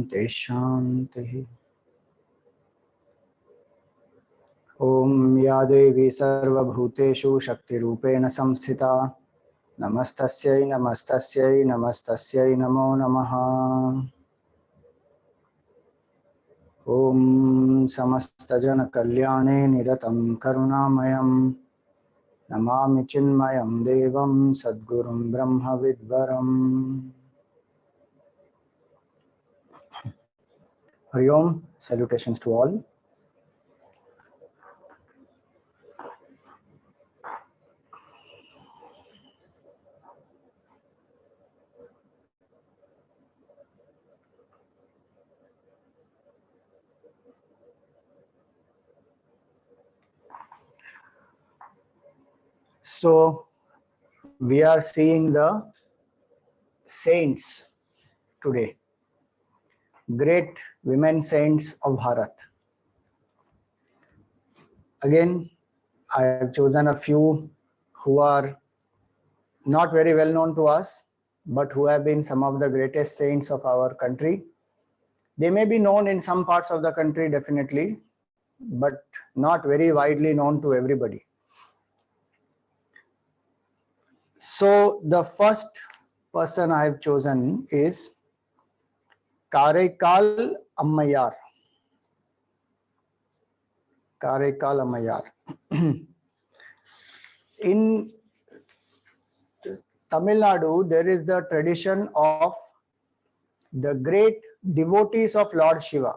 Shanti Shanti. Om Ya Devi Sarva Bhuteshu Shakti Rupena Samsthita. Namastasyai Namastasyai Namastasyai Namo Namaha. Om Samastajana Kalyane Niratam Karunamayam. Namami Chinmayam Devam Sadgurum Brahma Vidvaram. Hari Om, salutations to all. So, we are seeing the saints today, great women saints of Bharat. Again, I have chosen a few who are not very well known to us, but who have been some of the greatest saints of our country. They may be known in some parts of the country, definitely, but not very widely known to everybody. So, the first person I have chosen is Kaaraikkaal Ammaiyaar. Kaaraikkaal Ammaiyaar. In Tamil Nadu, there is the tradition of the great devotees of Lord Shiva.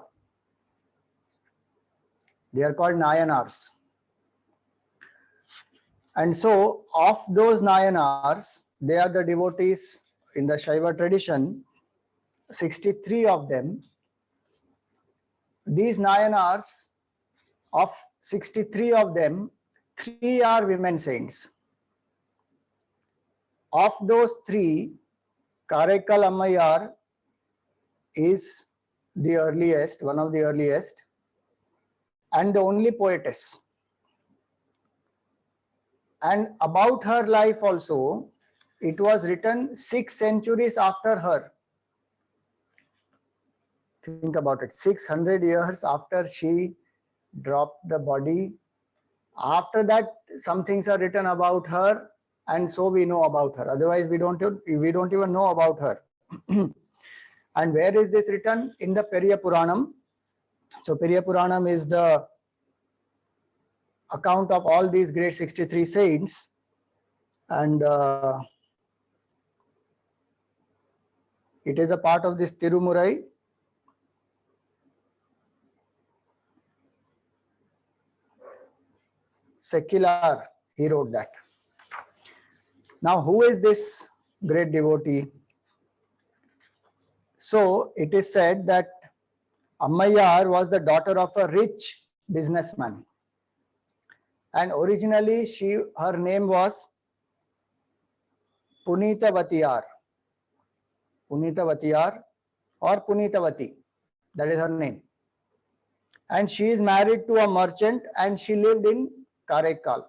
They are called Nayanars. And so, of those Nayanars, they are the devotees in the Shaiva tradition, 63 of them. These Nayanars, of 63 of them, 3 are women saints. Of those 3, Kaaraikkaal Ammaiyar is the earliest, one of the earliest, and the only poetess. And about her life also, it was written 6 centuries after her. Think about it, 600 years after she dropped the body. After that, some things are written about her, and so we know about her. Otherwise, we don't even know about her. And where is this written? In the Periya Puranam. So Periya Puranam is the account of all these great 63 saints, and it is a part of this Tirumurai. Secular, he wrote that. Now, who is this great devotee? So, it is said that Ammaiyaar was the daughter of a rich businessman. And originally, her name was Punitavatiyar. Punitavatiyar or Punitavati. That is her name. And she is married to a merchant, and she lived in Kaaraikkaal.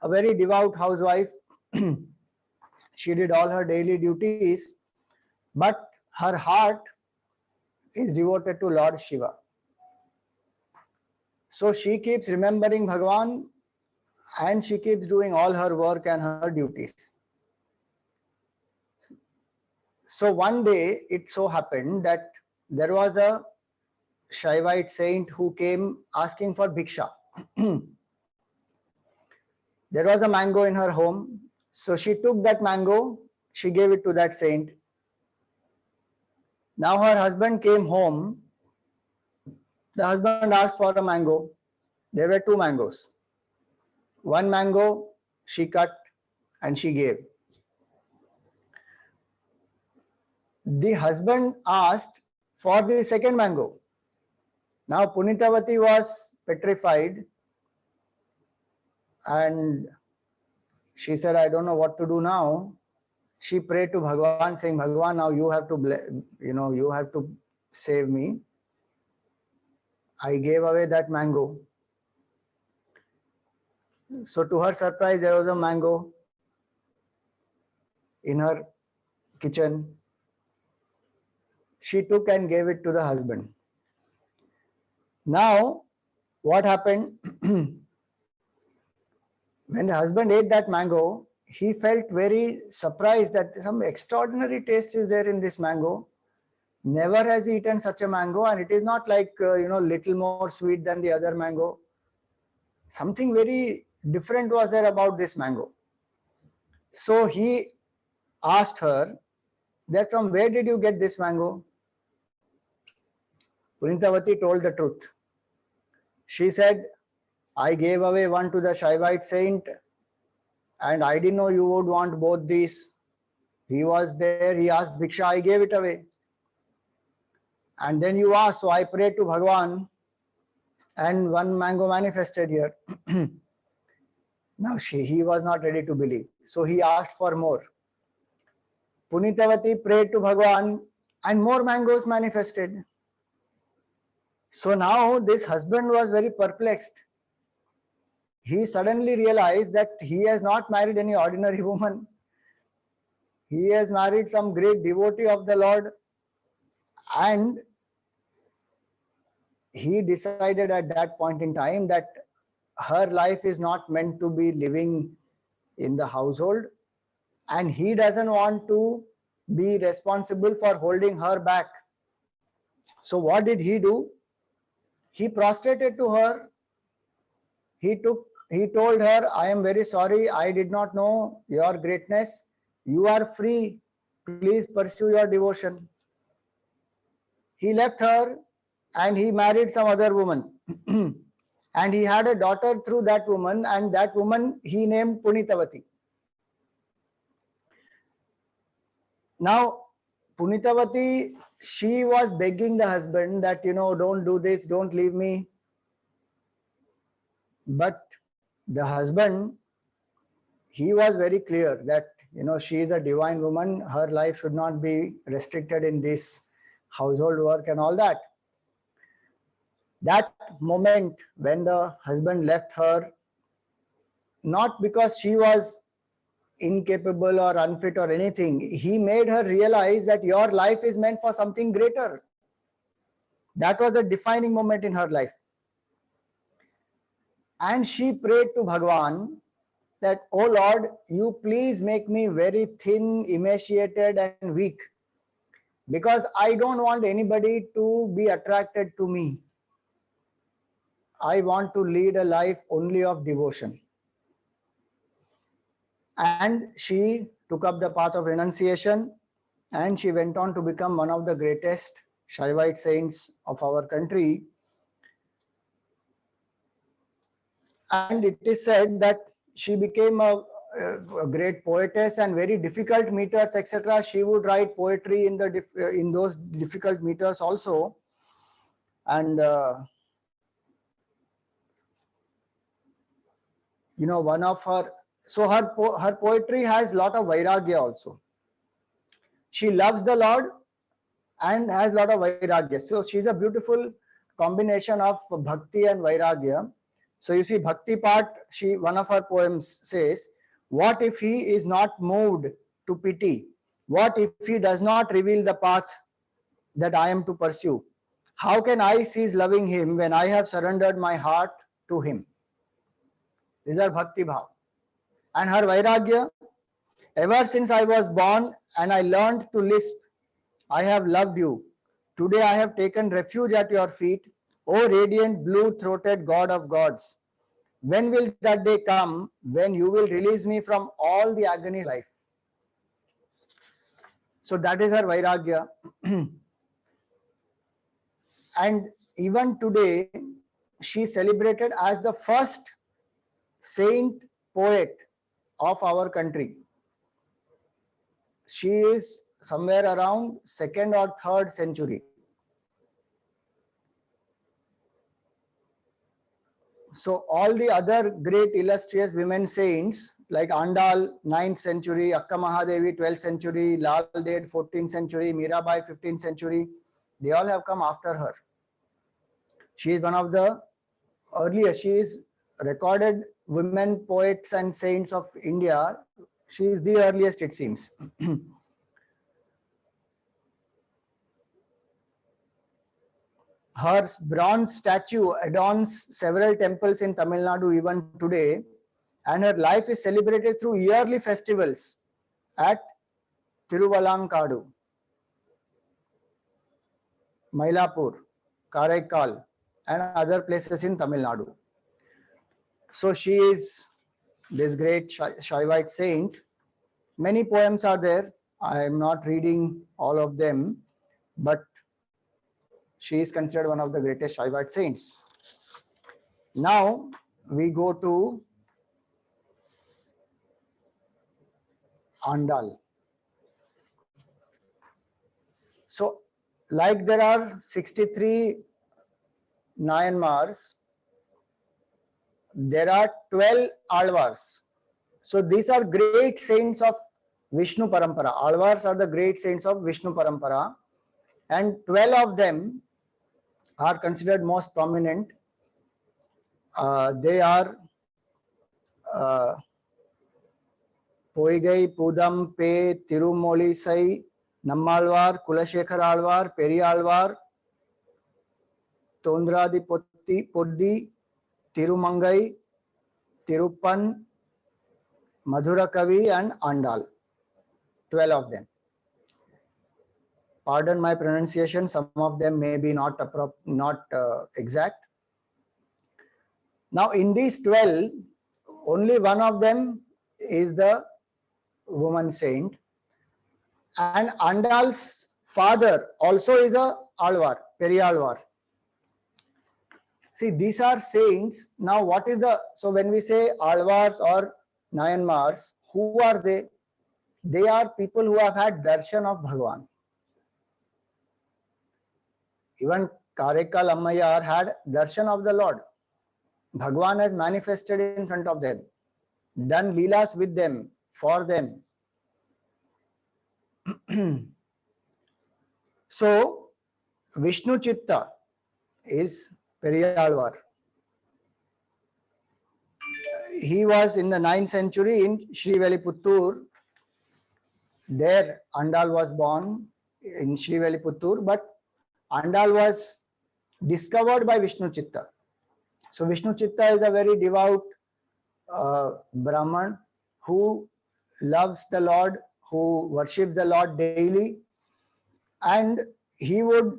A very devout housewife. She did all her daily duties, but her heart is devoted to Lord Shiva. So she keeps remembering Bhagavan, and she keeps doing all her work and her duties. So one day it so happened that there was a Shaivite saint who came asking for bhiksha. There was a mango in her home, so she took that mango, she gave it to that saint. Now her husband came home. The husband asked for a mango. There were 2 mangoes. One mango she cut and she gave. The husband asked for the second mango. Now Punitavati was petrified, and she said, I don't know what to do now. She prayed to Bhagavan, saying, Bhagavan, now you have to save me. I gave away that mango. So to her surprise, there was a mango in her kitchen. she took and gave it to the husband. Now, what happened? When the husband ate that mango, he felt very surprised that some extraordinary taste is there in this mango. Never has he eaten such a mango, and it is not like little more sweet than the other mango. Something very different was there about this mango. So he asked her that from where did you get this mango? Punitavati told the truth. She said, I gave away one to the Shaivite saint, and I didn't know you would want both these. He was there, he asked Bhiksha, I gave it away. And then you asked, so I prayed to Bhagwan, and one mango manifested here. Now he was not ready to believe. So he asked for more. Punitavati prayed to Bhagwan, and more mangoes manifested. So now this husband was very perplexed. He suddenly realized that he has not married any ordinary woman. He has married some great devotee of the Lord, and he decided at that point in time that her life is not meant to be living in the household, and he doesn't want to be responsible for holding her back. So what did he do? He prostrated to her. He told her, I am very sorry, I did not know your greatness. You are free. Please pursue your devotion. He left her and he married some other woman. And he had a daughter through that woman, and that woman he named Punitavati. Now, Punitavati, she was begging the husband that, don't do this, don't leave me. But the husband, he was very clear that, she is a divine woman. Her life should not be restricted in this household work and all that. That moment when the husband left her, not because she was incapable or unfit or anything, he made her realize that your life is meant for something greater. That was a defining moment in her life. And she prayed to Bhagwan that, oh Lord, you please make me very thin, emaciated and weak, because I don't want anybody to be attracted to me. I want to lead a life only of devotion. And she took up the path of renunciation, and she went on to become one of the greatest Shaivite saints of our country. And it is said that she became a great poetess, and very difficult meters, etc. She would write poetry in those difficult meters also. And one of her, so her poetry has a lot of vairagya also. She loves the Lord and has a lot of vairagya. So she's a beautiful combination of bhakti and vairagya. So you see, bhakti part, one of her poems says, what if he is not moved to pity? What if he does not reveal the path that I am to pursue? How can I cease loving him when I have surrendered my heart to him? These are bhakti bhav. And her vairagya, ever since I was born and I learned to lisp, I have loved you. Today I have taken refuge at your feet, O radiant blue-throated God of gods. When will that day come when you will release me from all the agonies of life? So that is her vairagya. And even today, she is celebrated as the first saint poet of our country. She is somewhere around 2nd or 3rd century. So all the other great illustrious women saints like Aandaal 9th century, Akka Mahadevi 12th century, Lal Ded 14th century, Mirabai 15th century, they all have come after her. She is one of the earliest. She is recorded women poets and saints of India. She is the earliest, it seems. Her bronze statue adorns several temples in Tamil Nadu even today, and her life is celebrated through yearly festivals at Tiruvallankadu, Mylapore, Kaaraikkaal, and other places in Tamil Nadu. So she is this great Shaivite saint. Many poems are there. I am not reading all of them, but she is considered one of the greatest Shaivite saints. Now we go to Aandaal. So, like there are 63 Nayanmars, there are 12 Alvars. So these are great saints of Vishnu Parampara. Alvars are the great saints of Vishnu Parampara, and 12 of them are considered most prominent. They are uh, Poigai, Pudam, Pe, Tirumolisai, Nammalvar, Kulashekar Alvar, Periyalvar, Tondradi Poddi, Tirumangai, Tiruppan, Madhurakavi, and Aandaal. 12 of them. Pardon my pronunciation, some of them may be not exact. Now, in these 12, only one of them is the woman saint, and Aandaal's father also is a Alvar, Periyalvar. See, these are saints. Now, what is the, so when we say Alvars or Nayanmars, who are they? They are people who have had darshan of Bhagwan. Even Kaaraikkaal Ammaiyaar had darshan of the Lord. Bhagwan has manifested in front of them, done leelas with them, for them. So, Vishnu Chitta is Periyalvar. He was in the 9th century in Sriveliputtur. There, Aandaal was born in Sriveliputtur, but Aandaal was discovered by Vishnu Chitta. So, Vishnu Chitta is a very devout Brahman who loves the Lord, who worships the Lord daily, and he would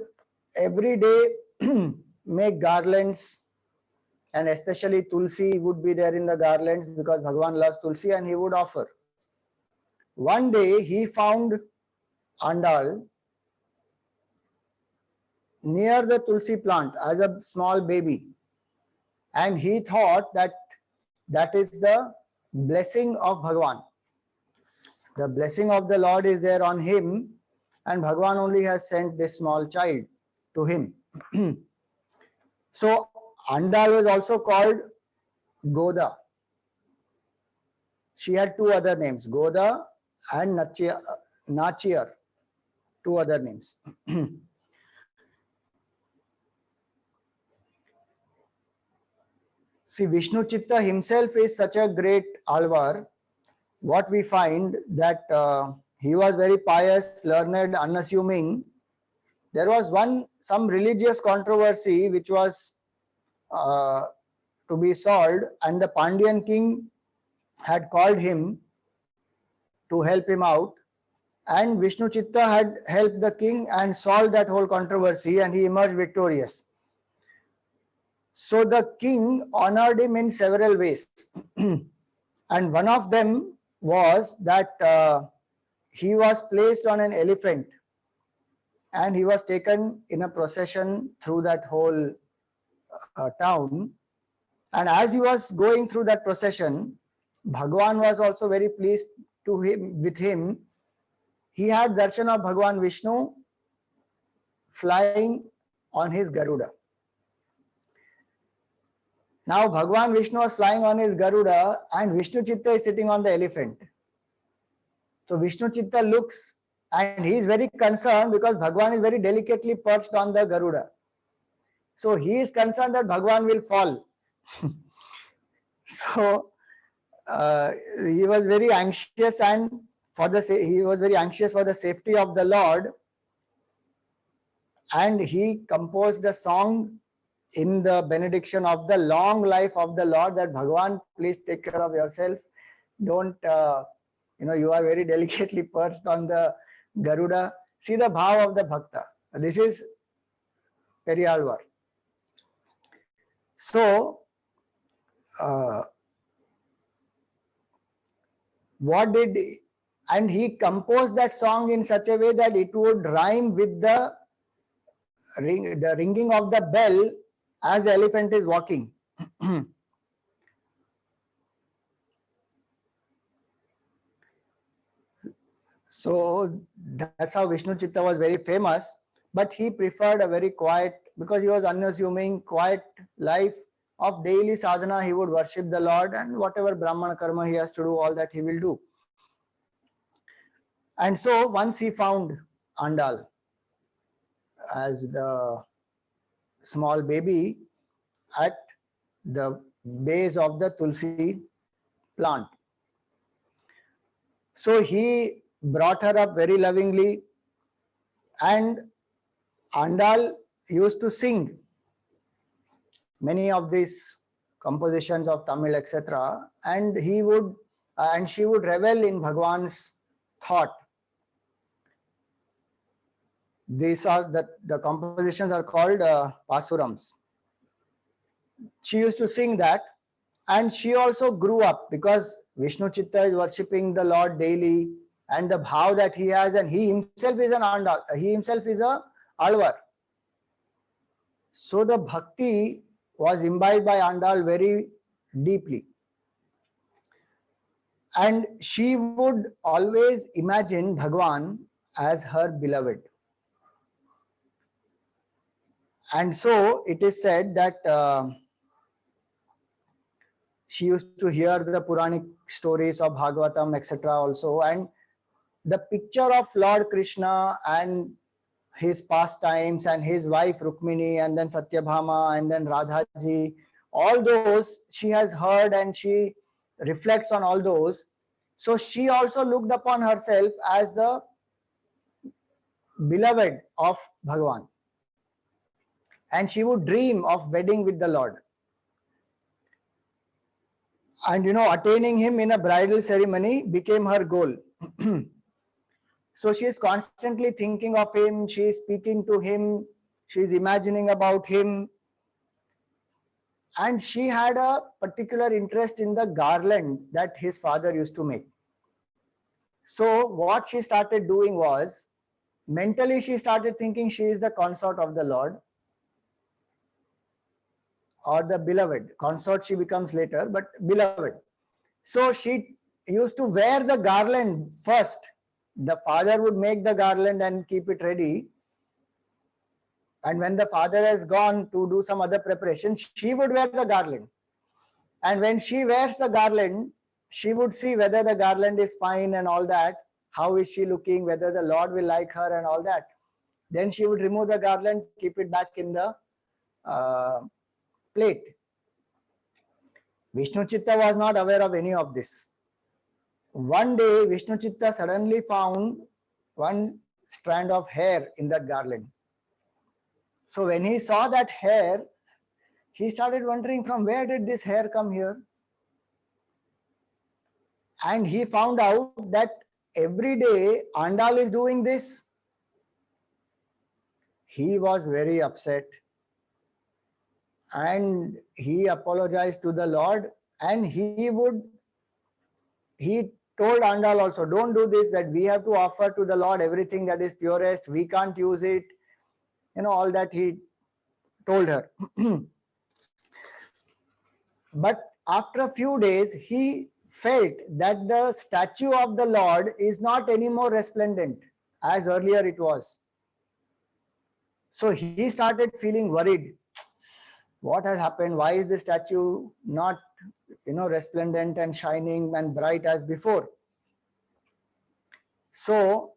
every day make garlands, and especially Tulsi would be there in the garlands because Bhagwan loves Tulsi, and he would offer. One day he found Aandaal near the Tulsi plant as a small baby, and he thought that that is the blessing of Bhagwan. The blessing of the Lord is there on him, and Bhagwan only has sent this small child to him. So Aandaal was also called Goda. She had two other names, Goda and Nachiyar, two other names. See, Vishnu Chitta himself is such a great Alvar. What we find that he was very pious, learned, unassuming. There was some religious controversy which was to be solved, and the Pandyan king had called him to help him out, and Vishnu Chitta had helped the king and solved that whole controversy, and he emerged victorious. So the king honored him in several ways. And one of them was that he was placed on an elephant and he was taken in a procession through that whole town. And as he was going through that procession, Bhagwan was also very pleased with him. He had darshan of Bhagwan Vishnu flying on his Garuda. Now Bhagwan Vishnu was flying on his Garuda and Vishnu Chitta is sitting on the elephant. So Vishnu Chitta looks and he is very concerned because Bhagwan is very delicately perched on the Garuda. So he is concerned that Bhagwan will fall. So he was very anxious, and he was very anxious for the safety of the Lord. and he composed a song in the benediction of the long life of the Lord, that Bhagavan, please take care of yourself. Don't, you are very delicately perched on the Garuda. See the bhav of the Bhakta. This is Periyalvar. So, uh, what did, and he composed that song in such a way that it would rhyme with the ringing of the bell as the elephant is walking. So that's how Vishnu Chitta was very famous, but he preferred a very quiet, because he was unassuming, quiet life of daily sadhana. He would worship the Lord, and whatever Brahmana karma he has to do, all that he will do. And so once he found Aandaal as the small baby at the base of the Tulsi plant. So he brought her up very lovingly, and Aandaal used to sing many of these compositions of Tamil, etc. And he would, and she would revel in Bhagwan's thought. These are the compositions are called pasurams. She used to sing that, and she also grew up because Vishnu Chitta is worshipping the Lord daily, and the bhav that he has, and he himself is an Aandaal, he himself is a Alvar. So the bhakti was imbibed by Aandaal very deeply. And she would always imagine Bhagwan as her beloved. And so it is said that she used to hear the Puranic stories of Bhagavatam, etc. also. And the picture of Lord Krishna and his pastimes and his wife Rukmini and then Satyabhama and then Radhaji, all those she has heard and she reflects on all those. So she also looked upon herself as the beloved of Bhagavan, and she would dream of wedding with the Lord, and attaining him in a bridal ceremony became her goal. So she is constantly thinking of him, she is speaking to him, she is imagining about him, and she had a particular interest in the garland that his father used to make. So what she started doing was, mentally she started thinking she is the consort of the Lord, or the beloved. Consort she becomes later, but beloved. So she used to wear the garland first. The father would make the garland and keep it ready, and when the father has gone to do some other preparation, she would wear the garland. And when she wears the garland, she would see whether the garland is fine and all that, how is she looking, whether the Lord will like her and all that. Then she would remove the garland, keep it back in the plate. Vishnu Chitta was not aware of any of this. One day Vishnu Chitta suddenly found one strand of hair in that garland. So when he saw that hair, he started wondering, from where did this hair come here? And he found out that every day Aandaal is doing this. He was very upset, and he apologized to the Lord, and he told Aandaal also, don't do this, that we have to offer to the Lord everything that is purest, we can't use it, all that he told her. But after a few days, he felt that the statue of the Lord is not anymore resplendent as earlier it was. So he started feeling worried. What has happened? Why is the statue not, resplendent and shining and bright as before? So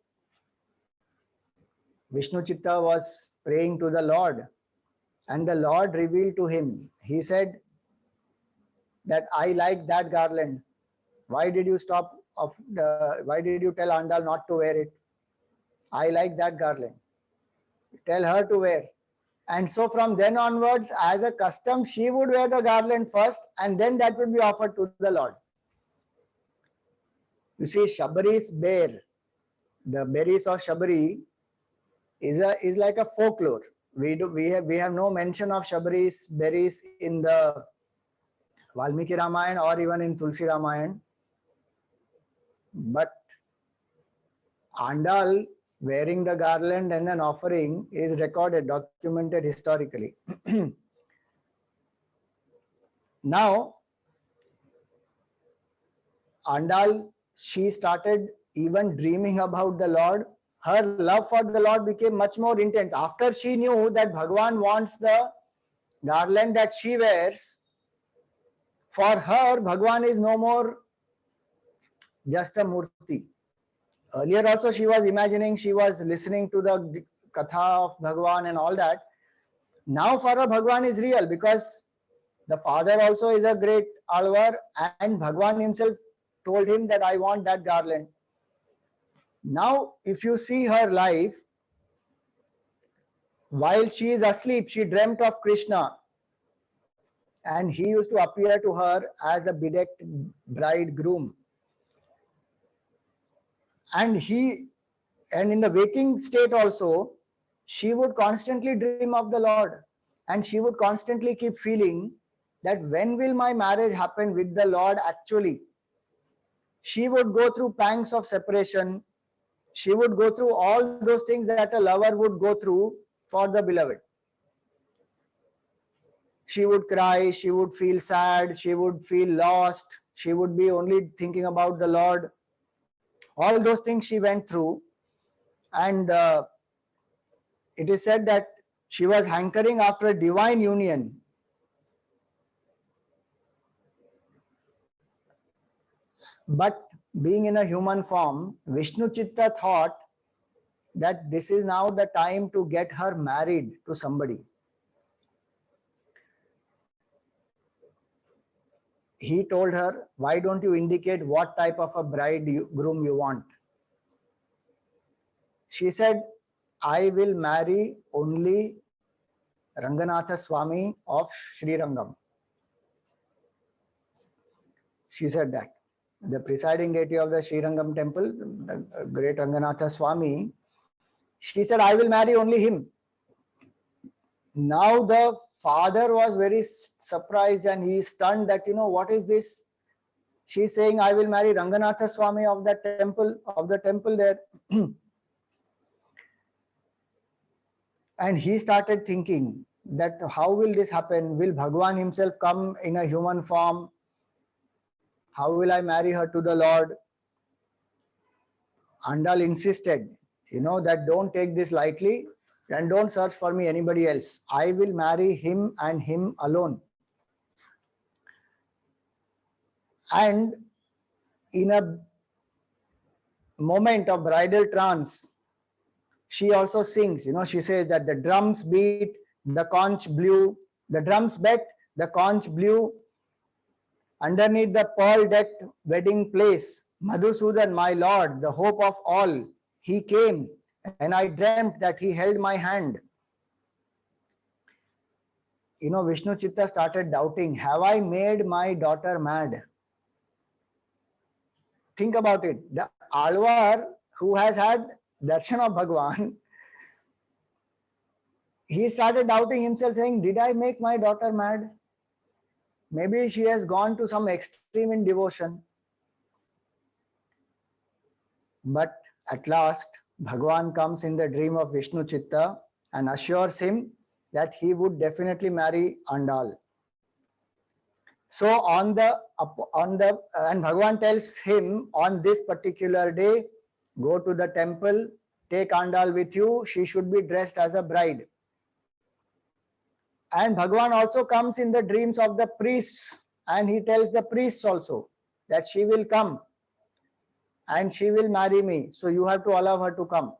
Vishnu Chitta was praying to the Lord, and the Lord revealed to him. He said that I like that garland. Why did you why did you tell Aandaal not to wear it? I like that garland. tell her to wear. And so from then onwards, as a custom, she would wear the garland first, and then that would be offered to the Lord. You see, Shabari's bear, the berries of Shabari, is like a folklore. We have no mention of Shabari's berries in the Valmiki Ramayana or even in Tulsi Ramayana. But Aandaal wearing the garland and an offering is recorded, documented historically. Now, Aandaal, she started even dreaming about the Lord. Her love for the Lord became much more intense. After she knew that Bhagwan wants the garland that she wears, for her, Bhagwan is no more just a murti. Earlier also she was imagining, she was listening to the katha of Bhagwan and all that. Now for her, Bhagwan is real because the father also is a great alvar, and Bhagwan himself told him that I want that garland. Now, if you see her life, while she is asleep, she dreamt of Krishna, and he used to appear to her as a bedecked bridegroom. And in the waking state also, she would constantly dream of the Lord, and she would constantly keep feeling that when will my marriage happen with the Lord actually. She would go through pangs of separation. She would go through all those things that a lover would go through for the beloved. She would cry, she would feel sad, she would feel lost, she would be only thinking about the Lord. All those things she went through, and it is said that she was hankering after divine union. But being in a human form, Vishnu Chitta thought that this is now the time to get her married to somebody. He told her, why don't you indicate what type of a groom you want? She said, I will marry only Ranganatha Swami of Sri Rangam. She said that. The presiding deity of the Sri Rangam temple, the great Ranganatha Swami, she said, I will marry only him. Now the father was very surprised and he stunned that, what is this? She's saying, I will marry Ranganatha Swami of the temple there. And he started thinking that how will this happen? Will Bhagwan himself come in a human form? How will I marry her to the Lord? Aandaal insisted, that don't take this lightly and don't search for me anybody else. I will marry him and him alone. And in a moment of bridal trance, she also sings, she says that the drums beat, the conch blew, the drums beat, the conch blew. Underneath the pearl-decked wedding place, Madhusudan, my lord, the hope of all, he came, and I dreamt that he held my hand. Vishnu Chitta started doubting, have I made my daughter mad? Think about it. The alvar who has had darshan of Bhagwan, he started doubting himself, saying, did I make my daughter mad? Maybe she has gone to some extreme in devotion. But at last, Bhagwan comes in the dream of Vishnu Chitta and assures him that he would definitely marry Aandaal. So and Bhagwan tells him on this particular day, go to the temple, take Aandaal with you, she should be dressed as a bride. And Bhagwan also comes in the dreams of the priests, and he tells the priests also that she will come and she will marry me. So you have to allow her to come.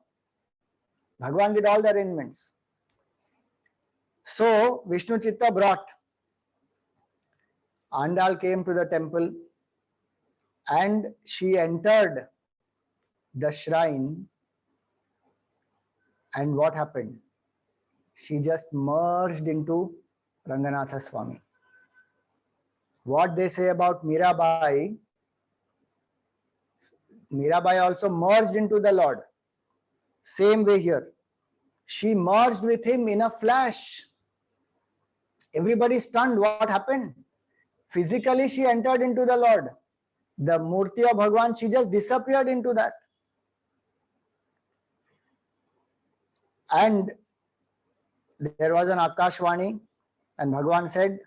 Bhagwan did all the arrangements. So Vishnu Chitta brought. Aandaal came to the temple and she entered the shrine. And what happened? she just merged into Ranganatha Swami. What they say about Mirabai, Mirabai also merged into the Lord. Same way here. She merged with him in a flash. Everybody stunned. What happened? Physically, she entered into the Lord. The Murti of Bhagwan, she just disappeared into that. And there was an Akashvani, and Bhagwan said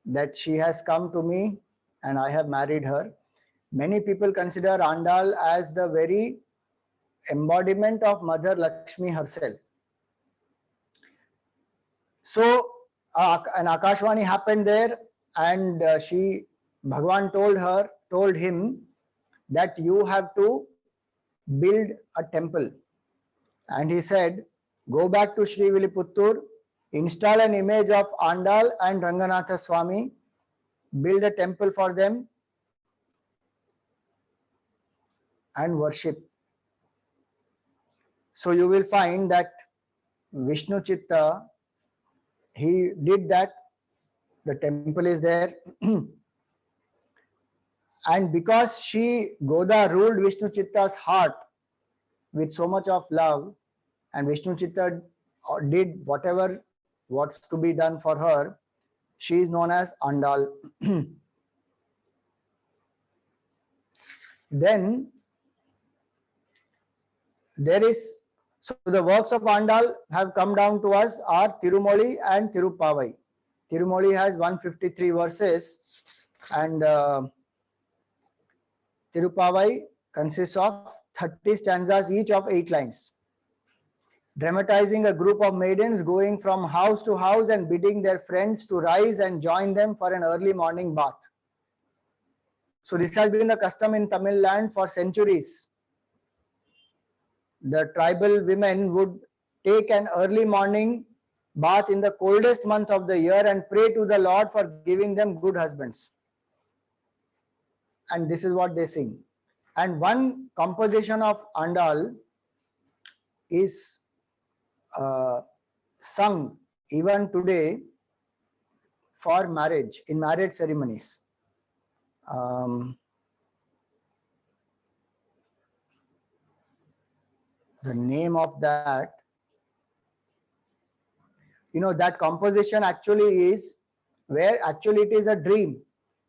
that she has come to me and I have married her. Many people consider Aandaal as the very embodiment of Mother Lakshmi herself. So an Akashvani happened there, and Bhagwan told him that you have to build a temple. And he said, go back to Sriviliputtur, install an image of Aandaal and Ranganatha Swami, build a temple for them, and worship. So you will find that Vishnu Chitta, he did that. The temple is there. And because Goda ruled Vishnu Chitta's heart with so much of love, and Vishnu Chitta did what's to be done for her, she is known as Aandaal. Then so the works of Aandaal have come down to us are Tirumoli and Tirupavai. Tirumoli has 153 verses, and Tirupavai consists of 30 stanzas, each of 8 lines, dramatizing a group of maidens going from house to house and bidding their friends to rise and join them for an early morning bath. So this has been the custom in Tamil land for centuries. The tribal women would take an early morning bath in the coldest month of the year and pray to the Lord for giving them good husbands. And this is what they sing. And one composition of Aandaal is sung even today for marriage, in marriage ceremonies. The name of that, that composition actually is where actually it is a dream,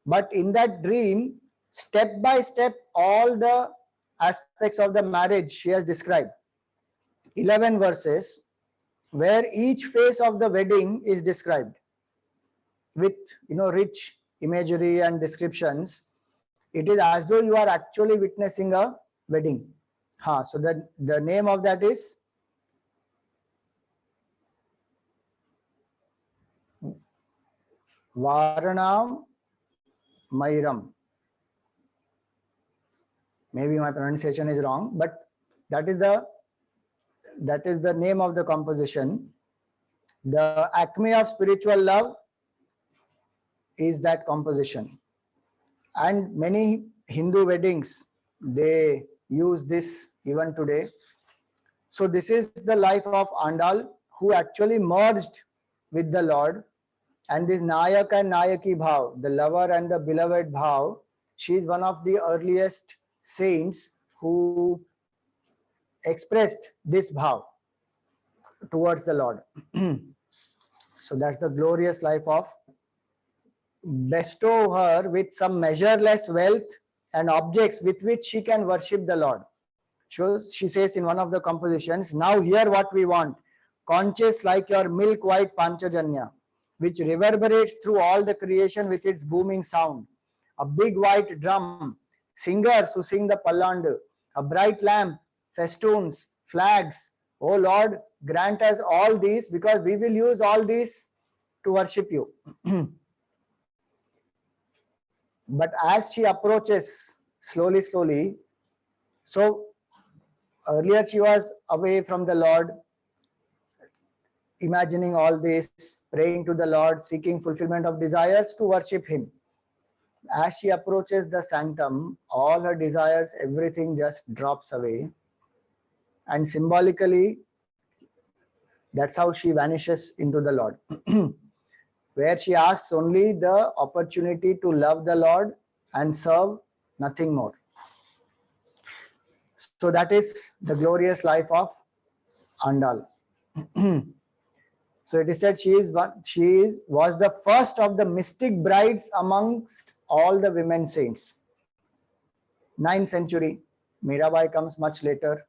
but in that dream, step by step, all the aspects of the marriage she has described. 11 verses where each phase of the wedding is described with rich imagery and descriptions. It is as though you are actually witnessing a wedding. So the name of that is Varanam Mairam. Maybe my pronunciation is wrong, but that is the name of the composition. The acme of spiritual love is that composition, and many Hindu weddings, they use this even today. So this is the life of Aandaal, who actually merged with the Lord. And this Nayak and Nayaki bhav, the lover and the beloved bhav, she is one of the earliest saints who expressed this bhav towards the Lord. So that's the glorious life of. Bestow her with some measureless wealth and objects with which she can worship the Lord. So she says in one of the compositions, now hear what we want, conscious like your milk white Panchajanya, which reverberates through all the creation with its booming sound. A big white drum, singers who sing the Pallandu, a bright lamp, festoons, flags. Oh Lord, grant us all these, because we will use all these to worship you. But as she approaches slowly, so earlier she was away from the Lord, imagining all this, praying to the Lord, seeking fulfillment of desires to worship Him. As she approaches the sanctum, all her desires, everything just drops away. And symbolically, That's how she vanishes into the Lord, where she asks only the opportunity to love the Lord and serve, nothing more. So that is the glorious life of Aandaal. So it is said was the first of the mystic brides amongst all the women saints. 9th century. Mirabai comes much later.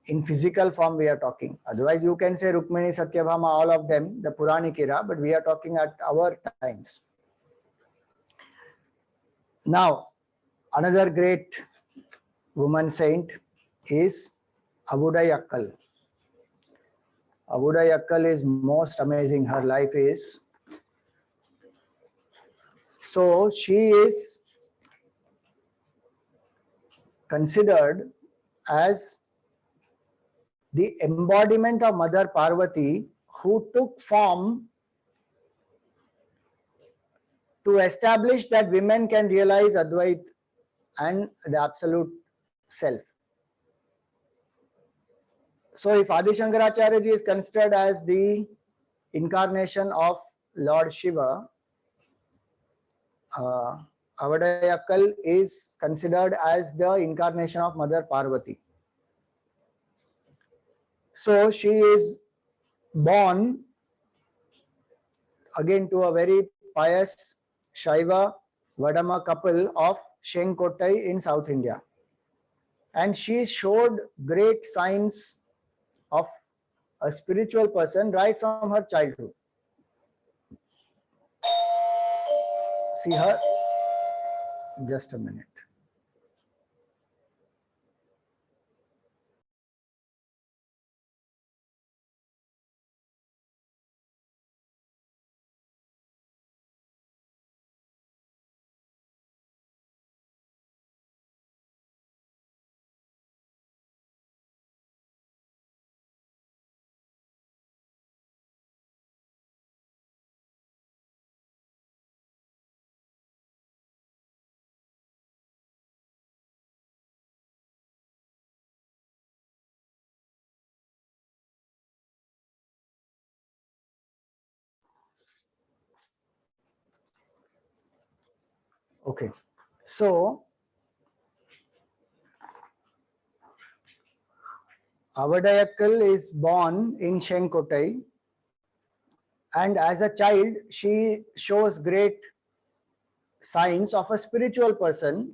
In physical form we are talking. Otherwise you can say Rukmini, Satyabhama, all of them, the Puranic era, but we are talking at our times. Now, another great woman saint is Avudai Akkal. Avudai Akkal is most amazing. Her life is, so she is considered as the embodiment of Mother Parvati, who took form to establish that women can realize Advait and the absolute self. So if Adi Shankaracharya ji is considered as the incarnation of Lord Shiva, Avudai Akkal is considered as the incarnation of Mother Parvati. So she is born again to a very pious Shaiva Vadama couple of Shenkotai in South India. And she showed great signs of a spiritual person right from her childhood. See her, just a minute. Okay, so Avudai Akkal is born in Shenkotai, and as a child she shows great signs of a spiritual person,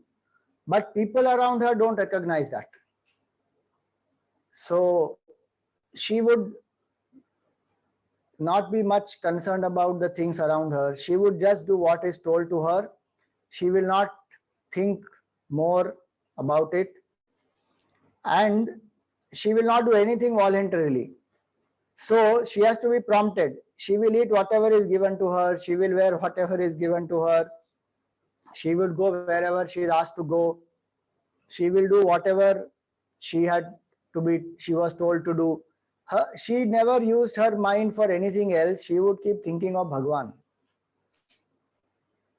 but people around her don't recognize that. So she would not be much concerned about the things around her. She would just do what is told to her. She will not think more about it, and she will not do anything voluntarily. So she has to be prompted. She will eat whatever is given to her. She will wear whatever is given to her. She will go wherever she is asked to go. She will do whatever she was told to do. She never used her mind for anything else. She would keep thinking of Bhagwan.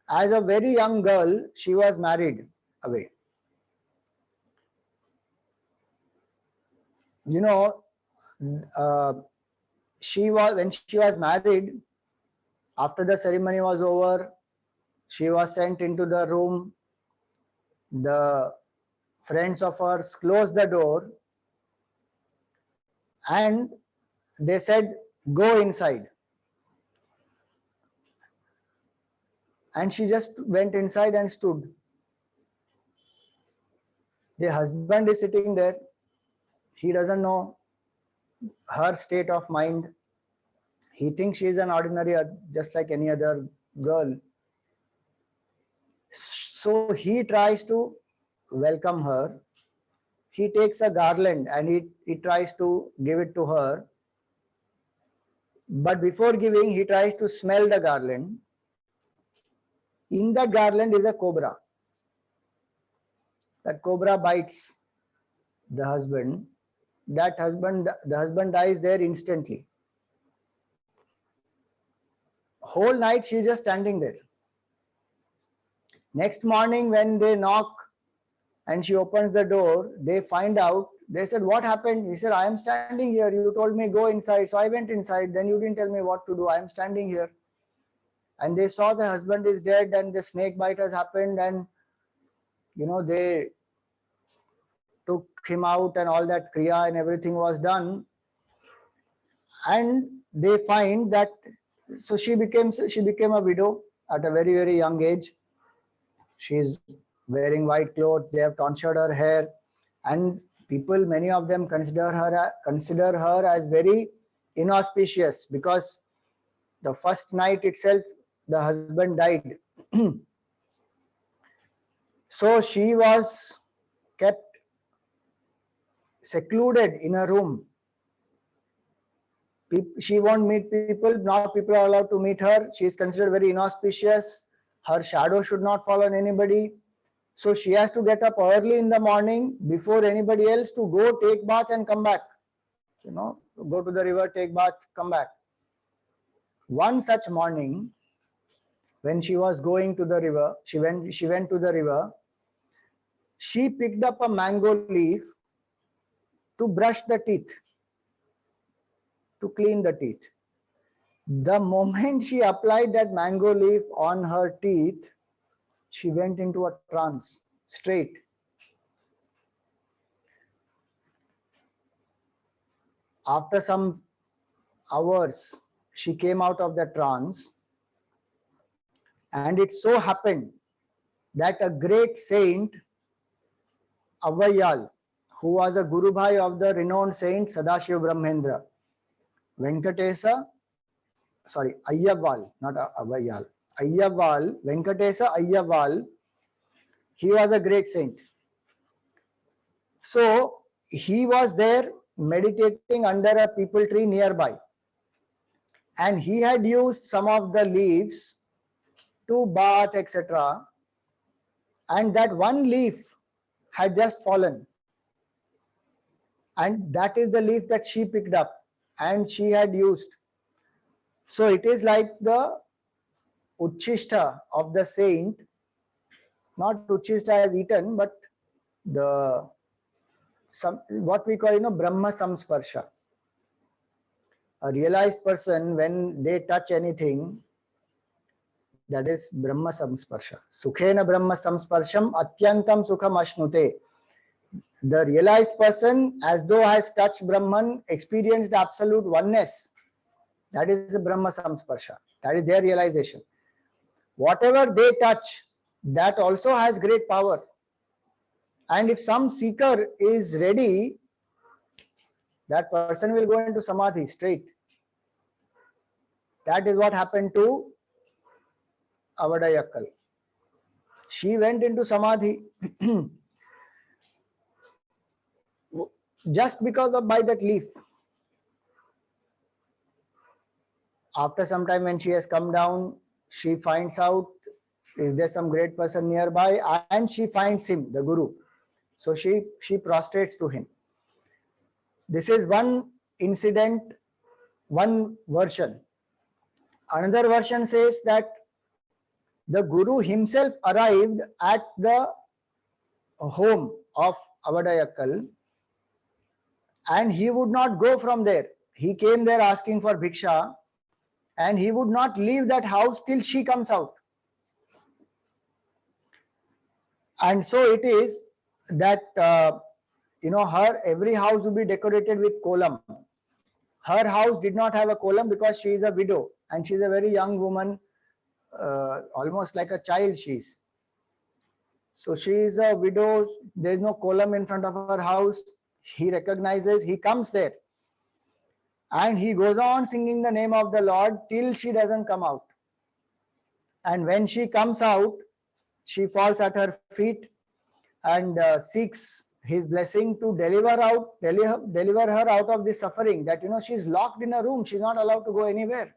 As a very young girl, she was married away. You know, when she was married, after the ceremony was over, she was sent into the room. The friends of hers closed the door and they said, "Go inside." And she just went inside and stood. The husband is sitting there. He doesn't know her state of mind. He thinks she is an ordinary, just like any other girl. So he tries to welcome her. He takes a garland and he tries to give it to her. But before giving, he tries to smell the garland. In that garland is a cobra. That cobra bites the husband. The husband dies there instantly. Whole night she is just standing there. Next morning when they knock and she opens the door, they find out They said, what happened? He said, I am standing here. You told me go inside. So I went inside. Then you didn't tell me what to do. I am standing here. And they saw the husband is dead and the snake bite has happened. And, they took him out and all that kriya and everything was done. And they find that, so she became a widow at a very, very young age. She's wearing white clothes. They have tonsured her hair. And people, many of them consider her as very inauspicious, because the first night itself the husband died. So she was kept secluded in a room. She won't meet people. Now people are allowed to meet her. She is considered very inauspicious. Her shadow should not fall on anybody. So she has to get up early in the morning before anybody else to go take bath and come back. Go to the river, take bath, come back. One such morning, when she was going to the river, she went to the river. She picked up a mango leaf to brush the teeth, to clean the teeth. The moment she applied that mango leaf on her teeth, she went into a trance straight. After some hours, she came out of the trance, and it so happened that a great saint, Ammaiyaar, who was a Guru Bhai of the renowned saint Sadashiv Brahmendra, Ayyavval, not Ammaiyaar, Ayyavval, Venkatesa Ayyavval, he was a great saint. So he was there meditating under a peepal tree nearby, and he had used some of the leaves to bath, etc. And that one leaf had just fallen, and that is the leaf that she picked up and she had used. So it is like the Uchishta of the saint, not Uchishta as eaten, but what we call Brahma Samsparsha. A realized person, when they touch anything, that is Brahma Samsparsha. Sukhena Brahma Samsparsham Atyantam Sukham Ashnute. The realized person, as though has touched Brahman, experienced the absolute oneness. That is the Brahma Samsparsha. That is their realization. Whatever they touch, that also has great power. And if some seeker is ready, that person will go into Samadhi straight. That is what happened to Avudai Akkal. She went into Samadhi just because of by that leaf. After some time, when she has come down, she finds out is there some great person nearby, and she finds him, the Guru. So she prostrates to him. This is one incident, one version. Another version says that the Guru himself arrived at the home of Avudai Akkal, and he would not go from there. He came there asking for bhiksha, and he would not leave that house till she comes out. And so it is that her every house would be decorated with kolam. Her house did not have a kolam because she is a widow and she is a very young woman, almost like a child she is. So she is a widow. There is no kolam in front of her house. He recognizes, he comes there, and he goes on singing the name of the Lord till she doesn't come out. And when she comes out, she falls at her feet and seeks his blessing to deliver her out of this suffering, that she's locked in a room, she's not allowed to go anywhere.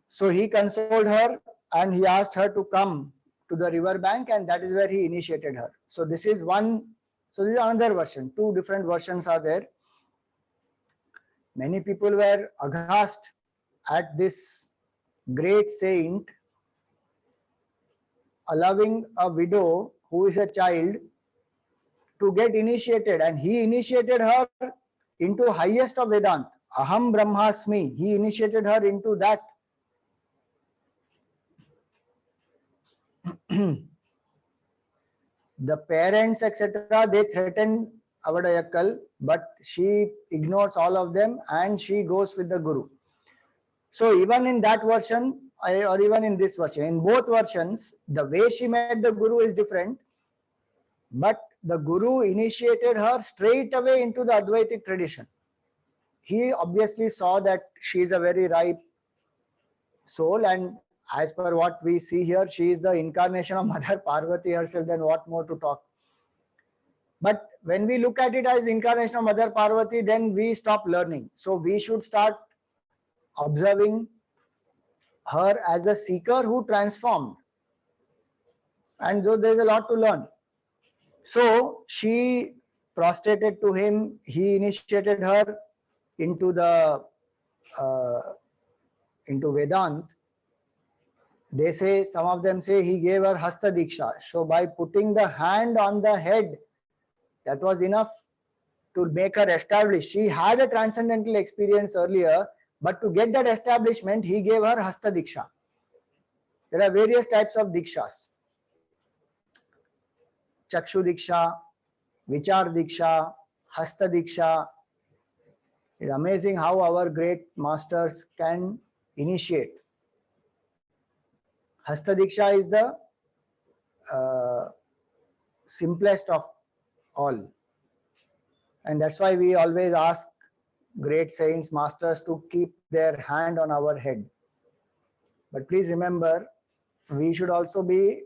So he consoled her and he asked her to come to the river bank, and that is where he initiated her. So this is another version. Two different versions are there. Many people were aghast at this great saint allowing a widow who is a child to get initiated, and he initiated her into highest of Vedant. Aham Brahmasmi. He initiated her into that. The parents, etc., they threaten Avudai Akkal, but she ignores all of them and she goes with the Guru. So even in that version, or even in this version, in both versions, the way she met the Guru is different, but the Guru initiated her straight away into the Advaitic tradition. He obviously saw that she is a very ripe soul, and as per what we see here, she is the incarnation of Mother Parvati herself. Then what more to talk? But when we look at it as incarnation of Mother Parvati, then we stop learning. So we should start observing her as a seeker who transformed. And though there is a lot to learn. So she prostrated to him, he initiated her into the into Vedant. They say, some of them say he gave her Hasta Diksha. So by putting the hand on the head, that was enough to make her established. She had a transcendental experience earlier, but to get that establishment, he gave her Hasta Diksha. There are various types of Dikshas. Chakshu Diksha, Vichar Diksha, Hasta Diksha. It's amazing how our great masters can initiate. Hasta Diksha is the simplest of all. And that's why we always ask great saints, masters to keep their hand on our head. But please remember, we should also be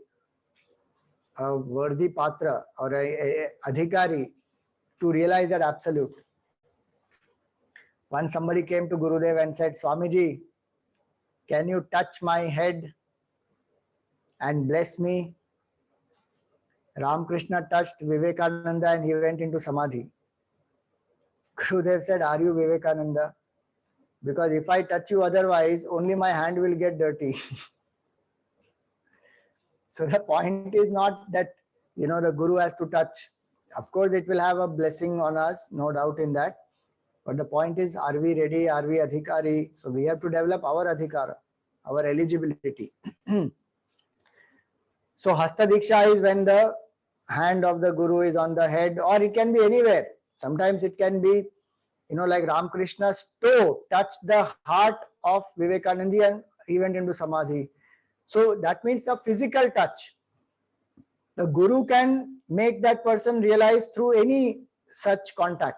a worthy patra or a adhikari to realize that absolute. Once somebody came to Gurudev and said, Swamiji, can you touch my head and bless me? Ramakrishna touched Vivekananda and he went into Samadhi. Gurudev said, are you Vivekananda? Because if I touch you otherwise, only my hand will get dirty. So the point is not that, the Guru has to touch. Of course, it will have a blessing on us, no doubt in that. But the point is, are we ready? Are we adhikari? So we have to develop our adhikara, our eligibility. So Hasta Diksha is when the hand of the Guru is on the head, or it can be anywhere. Sometimes it can be, like Ramakrishna's toe touched the heart of Vivekananda and he went into Samadhi. So that means a physical touch. The Guru can make that person realize through any such contact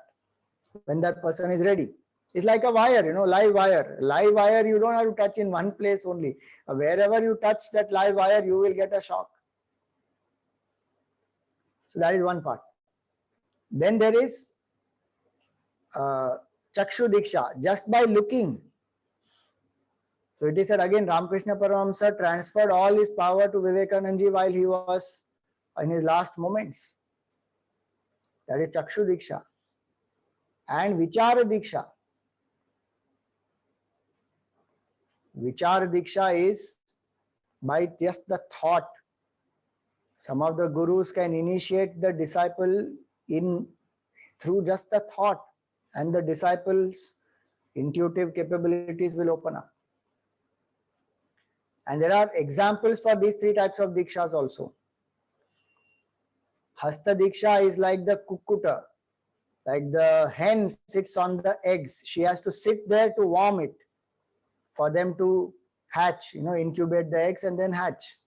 when that person is ready. It's like a wire, live wire. Live wire, you don't have to touch in one place only. Wherever you touch that live wire, you will get a shock. So that is one part. Then there is Chakshu Diksha, just by looking. So it is said again, Ramakrishna Paramahamsa transferred all his power to Vivekananda while he was in his last moments. That is Chakshu Diksha. And Vichara Diksha. Vichara Diksha is by just the thought. Some of the gurus can initiate the disciple through just the thought, and the disciple's intuitive capabilities will open up. And there are examples for these three types of Dikshas also. Hasta Diksha is like the kukkuta, like the hen sits on the eggs. She has to sit there to warm it for them to hatch, incubate the eggs and then hatch.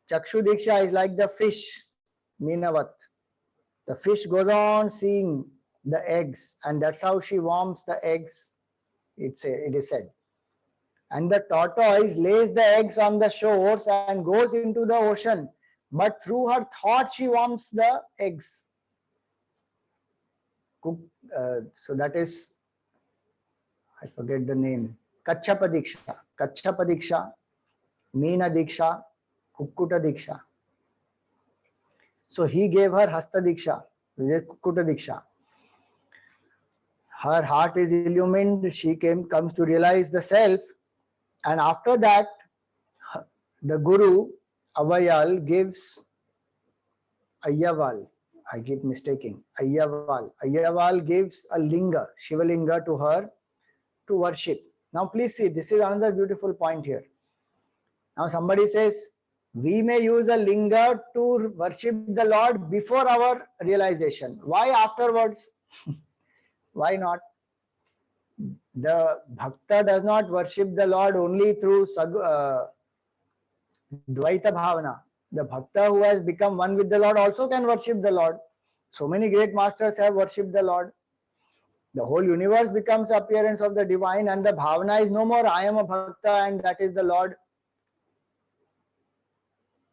Chakshu Diksha is like the fish, Minavat. The fish goes on seeing the eggs, and that's how she warms the eggs, it is said. And the tortoise lays the eggs on the shores and goes into the ocean, but through her thought she warms the eggs. So that is, I forget the name, Kachapa Diksha, Meena Diksha, Kukkuta Diksha. So he gave her Hasta Diksha, Kukkuta Diksha. Her heart is illumined, she comes to realize the self, and after that, the Guru, Avayal, gives Ayyaval, I keep mistaking, Ayyaval. Ayyaval gives a linga, Shivalinga to her to worship. Now please see, this is another beautiful point here. Now somebody says, we may use a linga to worship the Lord before our realization. Why afterwards? Why not? The bhakta does not worship the Lord only through Dvaita Bhavana. The bhakta who has become one with the Lord also can worship the Lord. So many great masters have worshipped the Lord. The whole universe becomes the appearance of the divine, and the bhavana is no more I am a bhakta and that is the Lord.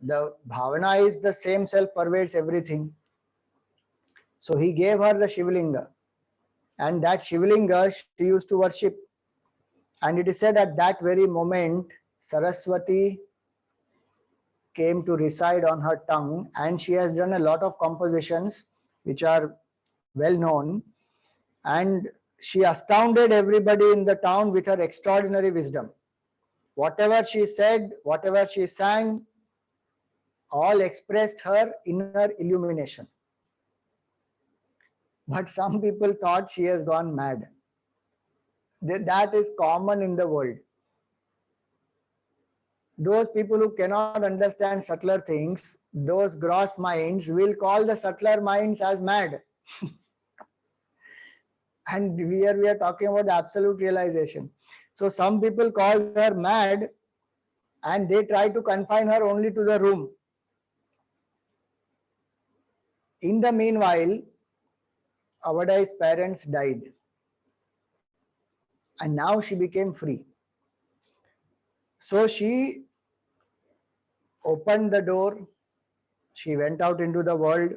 The bhavana is the same self pervades everything. So he gave her the Shivlinga, and that Shivlinga she used to worship. And it is said at that very moment, Saraswati came to reside on her tongue, and she has done a lot of compositions which are well known. And she astounded everybody in the town with her extraordinary wisdom. Whatever she said, whatever she sang, all expressed her inner illumination. But some people thought she has gone mad. That is common in the world. Those people who cannot understand subtler things, those gross minds, will call the subtler minds as mad. And here we are talking about the absolute realization. So some people call her mad, and they try to confine her only to the room. In the meanwhile, Avudai's parents died, and now she became free. So she opened the door, she went out into the world,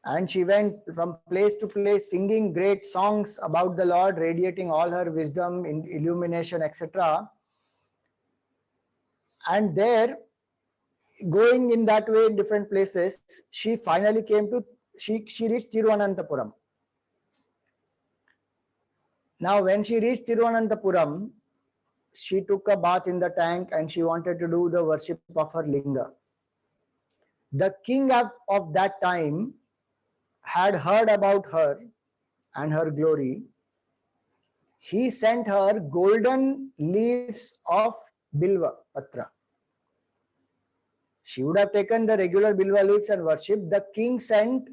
and she went from place to place singing great songs about the Lord, radiating all her wisdom, illumination, etc. And there, going in that way in different places, she finally came to, she reached Tiruvananthapuram. Now when she reached Tiruvananthapuram, she took a bath in the tank and she wanted to do the worship of her linga. The king of that time had heard about her and her glory. He sent her golden leaves of Bilva Patra. She would have taken the regular Bilva leaves and worshipped. The king sent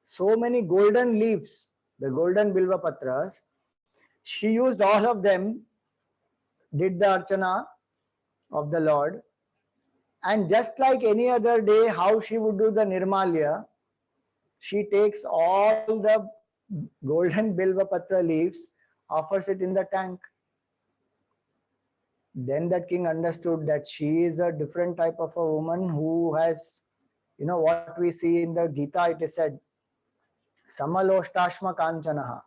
so many golden leaves, the golden Bilva Patras. She used all of them, did the Archana of the Lord. And just like any other day, how she would do the Nirmalya, she takes all the golden Bilva Patra leaves, offers it in the tank. Then that king understood that she is a different type of a woman who has, what we see in the Gita, it is said, Samaloshtashma Kanchanaha.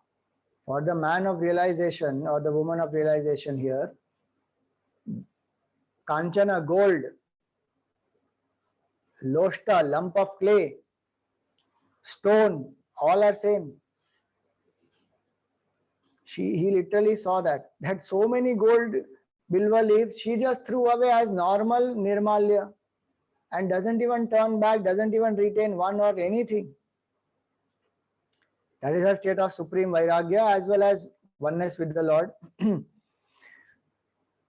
For the man of realization or the woman of realization here, Kanchana, gold, Loshta, lump of clay, stone, all are same. He literally saw that so many gold Bilva leaves, she just threw away as normal Nirmalya and doesn't even turn back, doesn't even retain one or anything. That is her state of supreme Vairagya as well as oneness with the Lord.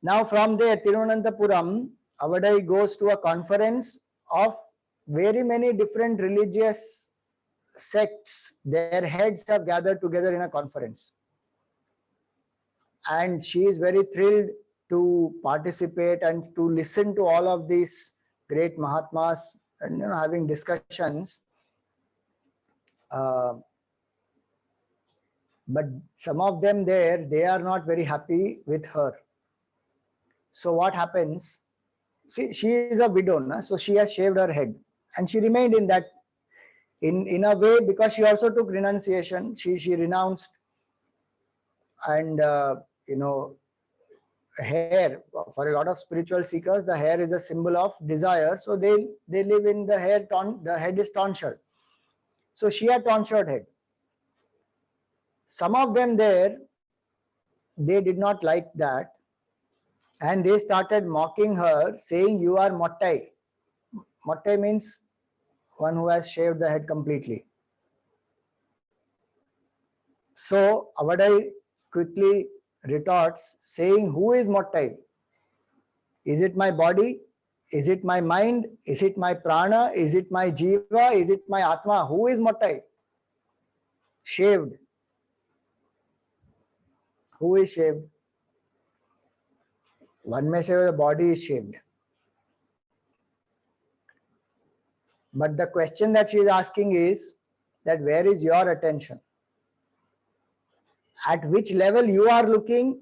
Now from there, Tiruvananthapuram, Avudai goes to a conference of very many different religious sects. Their heads have gathered together in a conference. And she is very thrilled to participate and to listen to all of these great Mahatmas and having discussions. But some of them there, they are not very happy with her. So what happens? See, she is a widow, so she has shaved her head, and she remained in that, in a way, because she also took renunciation. She renounced, and hair, for a lot of spiritual seekers, the hair is a symbol of desire. So they live in the hair. The head is tonsured. So she had tonsured head. Some of them there, they did not like that, and they started mocking her, saying, "You are Mottai." Mottai means one who has shaved the head completely. So Avudai quickly retorts, saying, who is Mottai? Is it my body? Is it my mind? Is it my prana? Is it my jiva? Is it my atma? Who is Mottai? Shaved. Who is shaved? One may say the body is shaved. But the question that she is asking is that where is your attention? At which level you are looking,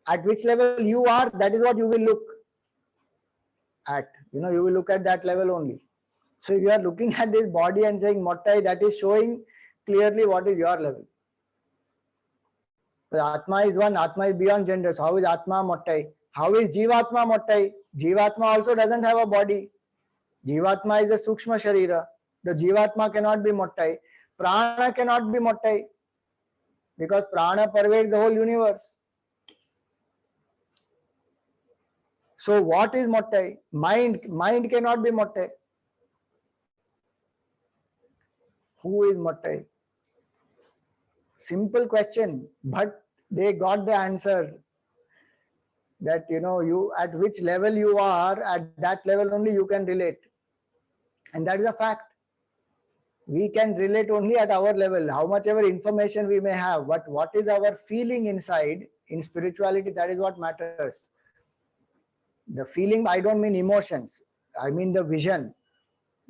at which level you are, that is what you will look at. You will look at that level only. So if you are looking at this body and saying Mottai, that is showing clearly what is your level. The Atma is one, Atma is beyond genders. How is Atma Mottai? How is Jivatma Mottai? Jivatma also doesn't have a body. Jivatma is a Sukshma Sharira. The Jivatma cannot be Mottai. Prana cannot be Mottai. Because Prana pervades the whole universe. So what is Mottai? Mind cannot be Mottai. Who is Mottai? Simple question, but they got the answer. That you at which level you are, at that level only you can relate. And that is a fact. We can relate only at our level. How much ever information we may have, but what is our feeling inside in spirituality, that is what matters. The feeling, I don't mean emotions, I mean the vision.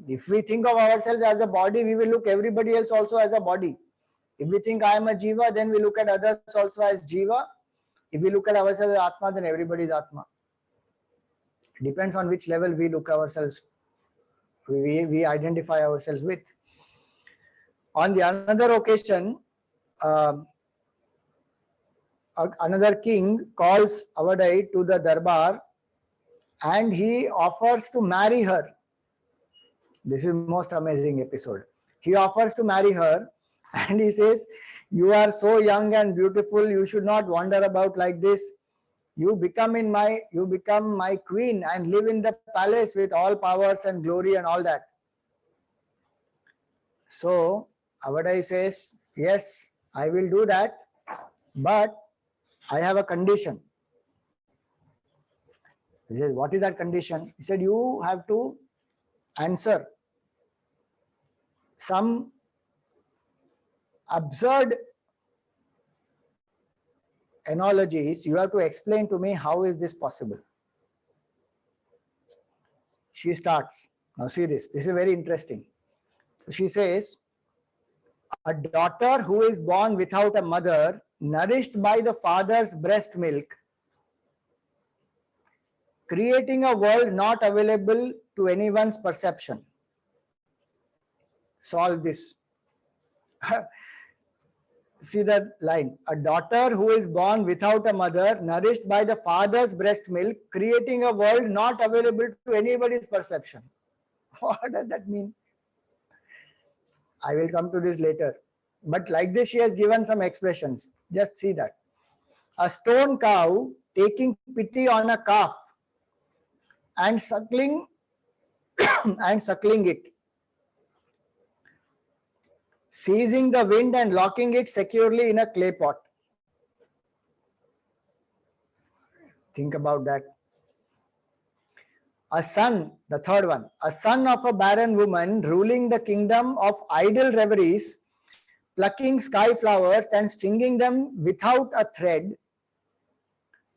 If we think of ourselves as a body, we will look everybody else also as a body. If we think I am a jiva, then we look at others also as jiva. If we look at ourselves as Atma, then everybody is Atma. It depends on which level we look ourselves, we identify ourselves with. On the another occasion, another king calls Avudai to the darbar and he offers to marry her. This is most amazing episode. He offers to marry her and he says, you are so young and beautiful, you should not wander about like this. You become my queen and live in the palace with all powers and glory and all that. So Avudai says, yes, I will do that, but I have a condition. He says, what is that condition? He said, you have to answer some absurd analogies. You have to explain to me how is this possible. She starts. Now see this. This is very interesting. So she says, a daughter who is born without a mother, nourished by the father's breast milk, creating a world not available to anyone's perception. Solve this. See that line. A daughter who is born without a mother, nourished by the father's breast milk, creating a world not available to anybody's perception. What does that mean? I will come to this later. But like this, she has given some expressions. Just see that. A stone cow taking pity on a calf and suckling it, seizing the wind and locking it securely in a clay pot. Think about that. A son, the third one, a son of a barren woman ruling the kingdom of idle reveries, plucking sky flowers and stringing them without a thread,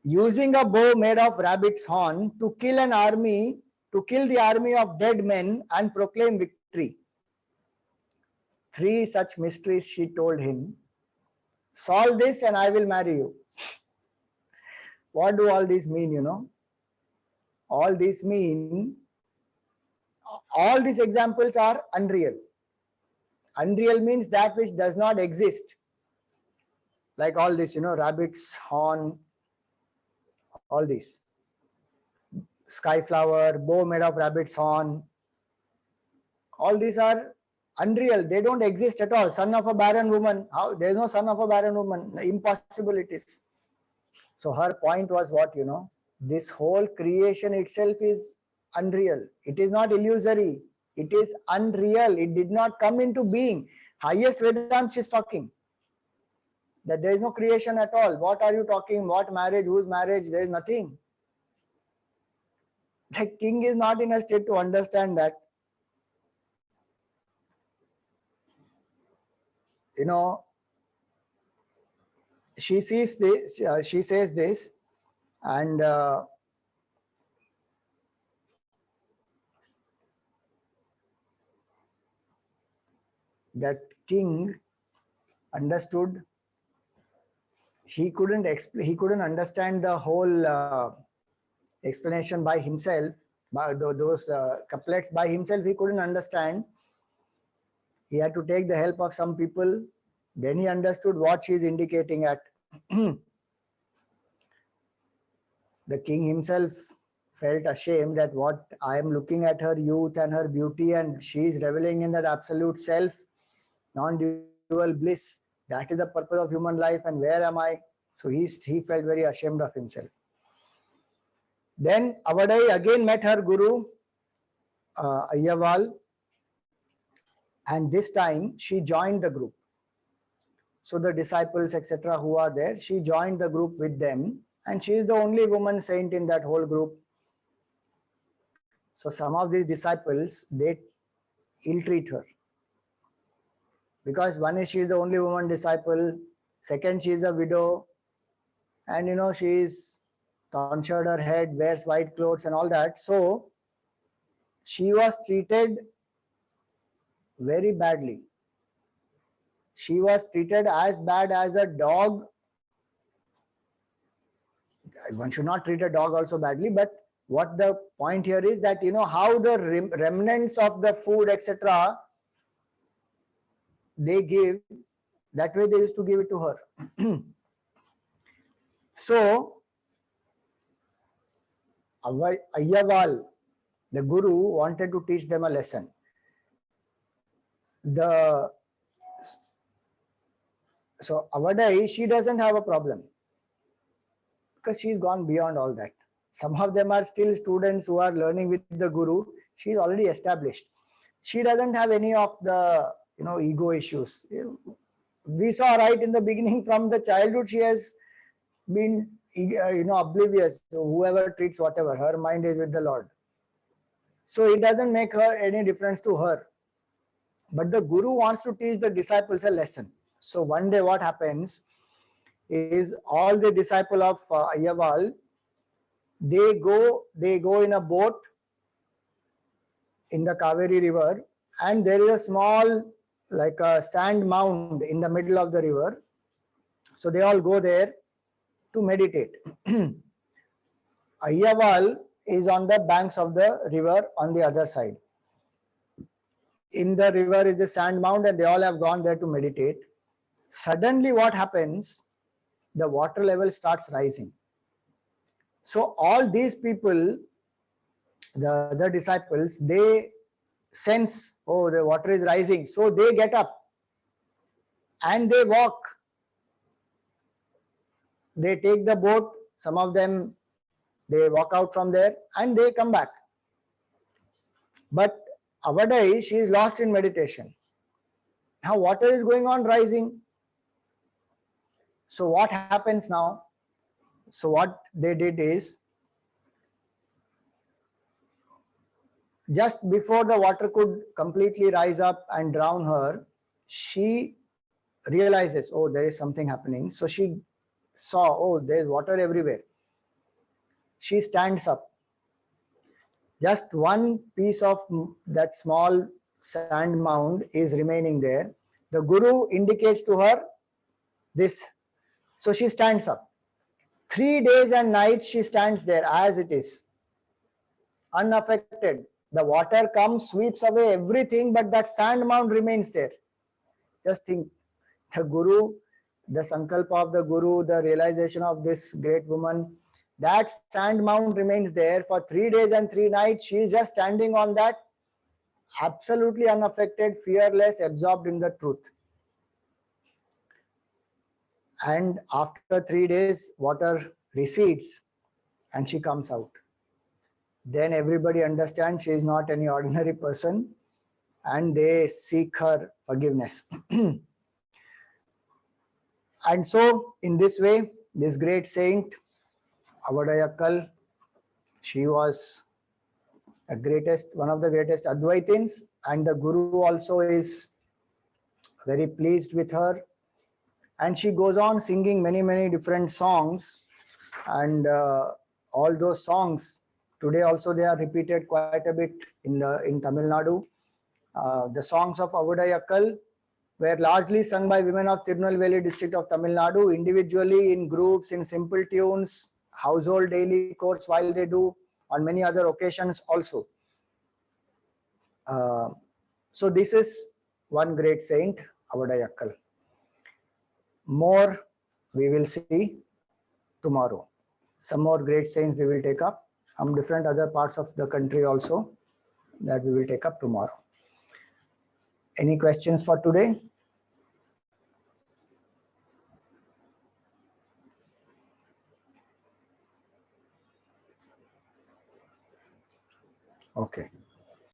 using a bow made of rabbit's horn to kill the army of dead men and proclaim victory. 3 such mysteries she told him. Solve this and I will marry you. What do all these mean, All these mean, all these examples are unreal. Unreal means that which does not exist. Like all this, rabbit's horn, all these. Sky flower, bow made of rabbit's horn. All these are unreal. They don't exist at all. Son of a barren woman. How? There is no son of a barren woman. Impossible it is. So her point was what, this whole creation itself is unreal. It is not illusory. It is unreal. It did not come into being. Highest Vedanta is talking that there is no creation at all. What are you talking? What marriage? Whose marriage? There is nothing. The king is not in a state to understand that. You know, she sees this, she says this, and that king understood. He couldn't he couldn't understand the whole explanation by himself, by those couplets by himself. He couldn't understand. He had to take the help of some people. Then he understood what she is indicating at. The king himself felt ashamed that what I am looking at her youth and her beauty, and she is reveling in that absolute self, non-dual bliss. That is the purpose of human life, and where am I? So he felt very ashamed of himself. Then Avudai again met her guru, Ayyawal, and this time she joined the group. So the disciples, etc., who are there, she joined the group with them, and she is the only woman saint in that whole group. So some of these disciples, they ill-treat her. Because one is she is the only woman disciple, second she is a widow, and you know she is tonsured her head, wears white clothes and all that. So she was treated very badly. She was treated as bad as a dog. One should not treat a dog also badly, but what the point here is that, you know, how the remnants of the food, etc., they give, that way they used to give it to her. So Ayyawal, the guru, wanted to teach them a lesson. So Avudai, she doesn't have a problem because she's gone beyond all that. Some of them are still students who are learning with the guru. She's already established. She doesn't have any of the, you know, ego issues. We saw right in the beginning, from the childhood, she has been, you know, oblivious to whoever treats whatever. Her mind is with the Lord. So it doesn't make her any difference to her. But the guru wants to teach the disciples a lesson. So one day what happens is, all the disciple of Ayyawal, they go in a boat in the Kaveri river, and there is a small, like a sand mound in the middle of the river. So they all go there to meditate. Ayyawal is on the banks of the river on the other side. In the river is the sand mound, and they all have gone there to meditate. Suddenly what happens? The water level starts rising. So all these people, the other disciples, they sense, oh, the water is rising. So they get up and they walk. They take the boat. Some of them, they walk out from there and they come back. But Avudai, she is lost in meditation. Now water is going on rising. So what happens now? So what they did is, just before the water could completely rise up and drown her, she realizes, oh, there is something happening. So she saw, oh, there is water everywhere. She stands up. Just one piece of that small sand mound is remaining there. The guru indicates to her this. So she stands up. 3 days and nights she stands there as it is, unaffected. The water comes, sweeps away everything, but that sand mound remains there. Just think, the guru, the sankalpa of the guru, the realization of this great woman, that sand mound remains there for 3 days and 3 nights. She is just standing on that, absolutely unaffected, fearless, absorbed in the truth. And after 3 days, water recedes and she comes out. Then everybody understands she is not any ordinary person. and they seek her forgiveness. And so, in this way, this great saint, Avudai Akkal, she was one of the greatest Advaitins, and the Guru also is very pleased with her. And she goes on singing many different songs, and all those songs today also they are repeated quite a bit in Tamil Nadu. The songs of Avudai Akkal were largely sung by women of Tirunelveli district of Tamil Nadu, individually, in groups, in simple tunes, household daily chorus while they do, on many other occasions also. Uh, so this is one great saint, Avudai Akkal. More we will see tomorrow. Some more great saints we will take up from different other parts of the country also, that we will take up tomorrow. Any questions for today? Okay.